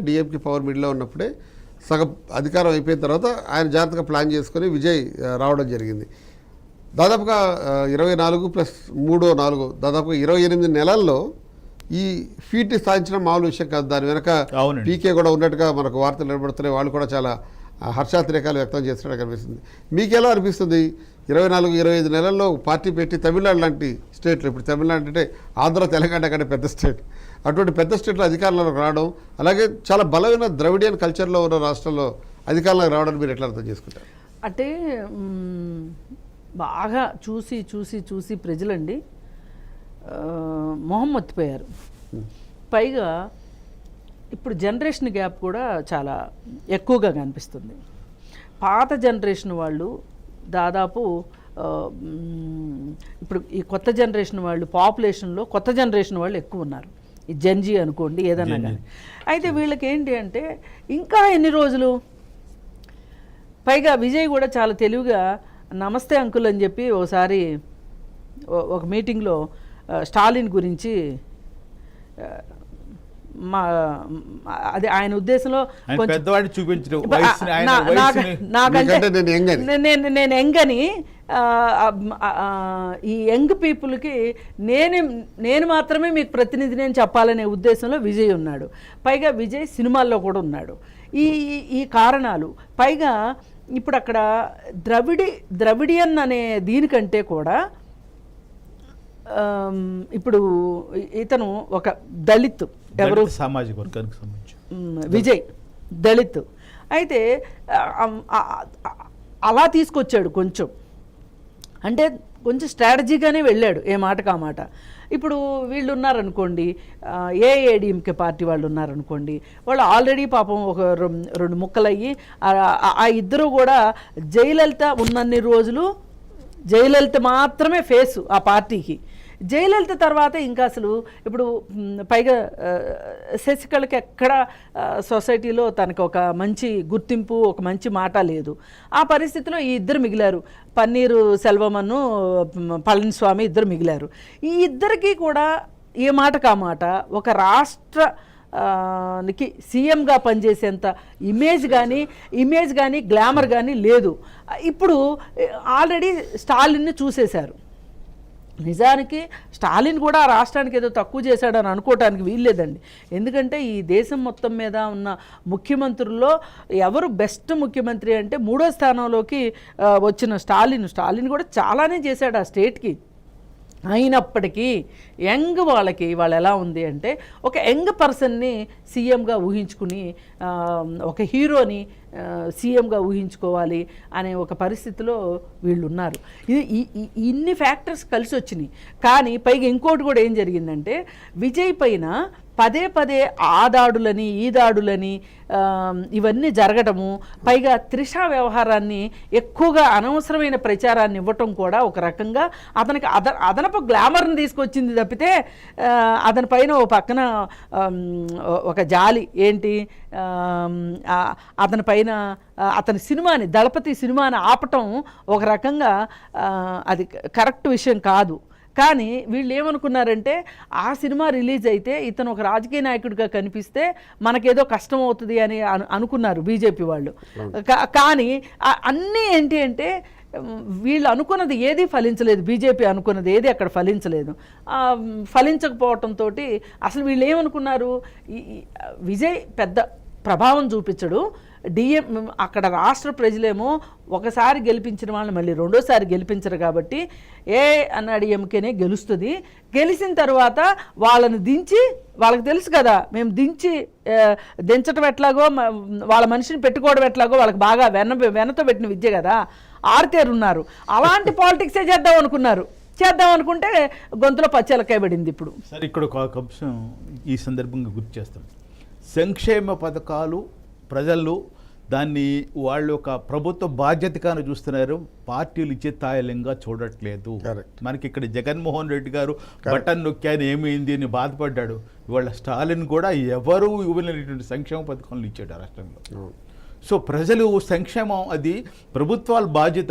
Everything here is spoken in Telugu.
డిఎంకే పవర్ మిడిల్లో ఉన్నప్పుడే సగం అధికారం అయిపోయిన తర్వాత ఆయన జాగ్రత్తగా ప్లాన్ చేసుకొని విజయ్ రావడం జరిగింది. దాదాపుగా 24+3 దాదాపుగా 28 నెలల్లో ఈ ఫీట్ని సాధించడం మామూలు విషయం కాదు. దాని వెనక పీకే కూడా ఉన్నట్టుగా మనకు వార్తలు నిలబడుతున్నాయి. వాళ్ళు కూడా చాలా హర్షాతిరేకాలు వ్యక్తం చేస్తున్నట్టు కనిపిస్తుంది. మీకు ఎలా అనిపిస్తుంది? 24-25 నెలల్లో పార్టీ పెట్టి తమిళనాడు లాంటి స్టేట్లో, ఇప్పుడు తమిళనాడు అంటే ఆంధ్ర తెలంగాణ కంటే పెద్ద స్టేట్, అటువంటి పెద్ద స్టేట్లో అధికారంలోకి రావడం, అలాగే చాలా బలమైన ద్రవిడియన్ కల్చర్లో ఉన్న రాష్ట్రంలో అధికారంలోకి రావడానికి మీరు ఎట్లా అర్థం చేసుకుంటారు? అంటే బాగా చూసి చూసి చూసి ప్రజలండి మొహం మర్చిపోయారు. పైగా ఇప్పుడు జనరేషన్ గ్యాప్ కూడా చాలా ఎక్కువగా కనిపిస్తుంది. పాత జనరేషన్ వాళ్ళు దాదాపు ఇప్పుడు ఈ కొత్త జనరేషన్ వాళ్ళు పాపులేషన్లో కొత్త జనరేషన్ వాళ్ళు ఎక్కువ ఉన్నారు. ఈ జెన్జీ అనుకోండి ఏదన్నా కానీ. అయితే వీళ్ళకి ఏంటి అంటే ఇంకా ఎన్ని రోజులు. పైగా విజయ్ కూడా చాలా తెలివిగా నమస్తే అంకుల్ అని చెప్పి ఒకసారి ఒక మీటింగ్లో స్టాలిన్ గురించి అది ఆయన ఉద్దేశంలో నేను యంగని ఈ యంగ్ పీపుల్కి నేను మాత్రమే మీకు ప్రతినిధిని అని చెప్పాలనే ఉద్దేశంలో విజయ్ ఉన్నాడు. పైగా విజయ్ సినిమాల్లో కూడా ఉన్నాడు. ఈ కారణాలు పైగా ఇప్పుడు అక్కడ ద్రవిడియన్ అనే దీనికంటే కూడా ఇప్పుడు ఇతను ఒక దళిత్, ఎవరు సామాజిక వర్గానికి సంబంధించి విజయ్ దళిత్ అయితే అలా తీసుకొచ్చాడు. కొంచెం అంటే కొంచెం స్ట్రాటజీగానే వెళ్ళాడు, ఏ మాటకు ఆ మాట. ఇప్పుడు వీళ్ళు ఉన్నారనుకోండి, ఏఐఏడిఎంకే పార్టీ వాళ్ళు ఉన్నారనుకోండి, వాళ్ళు ఆల్రెడీ పాపం ఒక 2 ముక్కలయ్యి ఆ ఇద్దరు కూడా జయలలిత ఉన్నన్ని రోజులు జయలలిత మాత్రమే ఫేసు ఆ పార్టీకి. జయలలిత తర్వాత ఇంకా అసలు ఇప్పుడు పైగా శశికళకి ఎక్కడ సొసైటీలో తనకు ఒక మంచి గుర్తింపు, ఒక మంచి మాట లేదు. ఆ పరిస్థితిలో ఈ ఇద్దరు మిగిలారు, పన్నీరు సెల్వమన్ను పళనిస్వామి ఇద్దరు మిగిలారు. ఈ ఇద్దరికి కూడా ఏ మాటకు ఆ మాట ఒక రాష్ట్ర నికి సీఎంగా పనిచేసేంత ఇమేజ్ కానీ గ్లామర్ కానీ లేదు. ఇప్పుడు ఆల్రెడీ స్టాలిన్ని చూసేశారు. నిజానికి స్టాలిన్ కూడా ఆ రాష్ట్రానికి ఏదో తక్కువ చేశాడని అనుకోవటానికి వీల్లేదండి. ఎందుకంటే ఈ దేశం మొత్తం మీద ఉన్న ముఖ్యమంత్రుల్లో ఎవరు బెస్ట్ ముఖ్యమంత్రి అంటే 3వ స్థానంలోకి వచ్చిన స్టాలిన్ కూడా చాలానే చేశాడు ఆ స్టేట్కి. అయినప్పటికీ వాళ్ళు ఎలా ఉంది అంటే ఒక యంగ్ పర్సన్ని సీఎంగా ఊహించుకుని, ఒక హీరోని సీఎంగా ఊహించుకోవాలి అనే ఒక పరిస్థితిలో వీళ్ళు ఉన్నారు. ఇన్ని ఫ్యాక్టర్స్ కలిసి వచ్చినాయి. కానీ పైగా ఇంకోటి కూడా ఏం జరిగిందంటే విజయ్ పైన పదే ఆ దాడులని ఈ దాడులని ఇవన్నీ జరగటము, పైగా త్రిష వ్యవహారాన్ని ఎక్కువగా అనవసరమైన ప్రచారాన్ని ఇవ్వటం కూడా ఒక రకంగా అతనికి అదనపు గ్లామర్ని తీసుకొచ్చింది తప్పితే అతని పైన ఓ పక్కన ఒక జాలి ఏంటి, అతని పైన అతని సినిమాని దళపతి సినిమాని ఆపటం ఒక రకంగా అది కరెక్ట్ విషయం కాదు. కానీ వీళ్ళు ఏమనుకున్నారంటే ఆ సినిమా రిలీజ్ అయితే ఇతను ఒక రాజకీయ నాయకుడిగా కనిపిస్తే మనకేదో కష్టం అవుతుంది అని అనుకున్నారు బీజేపీ వాళ్ళు. కానీ అన్నీ ఏంటి అంటే వీళ్ళు అనుకున్నది ఏది ఫలించలేదు. బీజేపీ అనుకున్నది ఏది అక్కడ ఫలించలేదు. ఫలించకపోవటంతో అసలు వీళ్ళు ఏమనుకున్నారు, విజయ్ పెద్ద ప్రభావం చూపించడు, అక్కడ రాష్ట్ర ప్రజలేమో ఒకసారి గెలిపించిన వాళ్ళని మళ్ళీ రెండోసారి గెలిపించరు కాబట్టి ఏఐఏడిఎంకేనే గెలుస్తుంది. గెలిచిన తర్వాత వాళ్ళని దించి, వాళ్ళకి తెలుసు కదా మేము దించటం ఎట్లాగో, వాళ్ళ మనిషిని పెట్టుకోవడం ఎట్లాగో వాళ్ళకి బాగా వెనతో పెట్టిన విద్య కదా, ఆర్తేరున్నారు. అలాంటి పాలిటిక్సే చేద్దాం అనుకుంటే గొంతులో పచ్చెలకాయ పడింది. ఇప్పుడు సరే, ఇక్కడ ఒక అంశం ఈ సందర్భంగా గుర్తు చేస్తాం. సంక్షేమ పథకాలు ప్రజలు దాన్ని వాళ్ళు ఒక ప్రభుత్వ బాధ్యతగానే చూస్తున్నారు, పార్టీలు ఇచ్చే తాయలంగా చూడట్లేదు. మనకి ఇక్కడ జగన్మోహన్ రెడ్డి గారు బటన్ నొక్కాను ఏమైంది అని బాధపడ్డాడు. ఇవాళ స్టాలిన్ కూడా ఎవరు ఇవ్వలేనటువంటి సంక్షేమ పథకాలను ఇచ్చాడు రాష్ట్రంలో. సో ప్రజలు సంక్షేమం అది ప్రభుత్వాల బాధ్యత.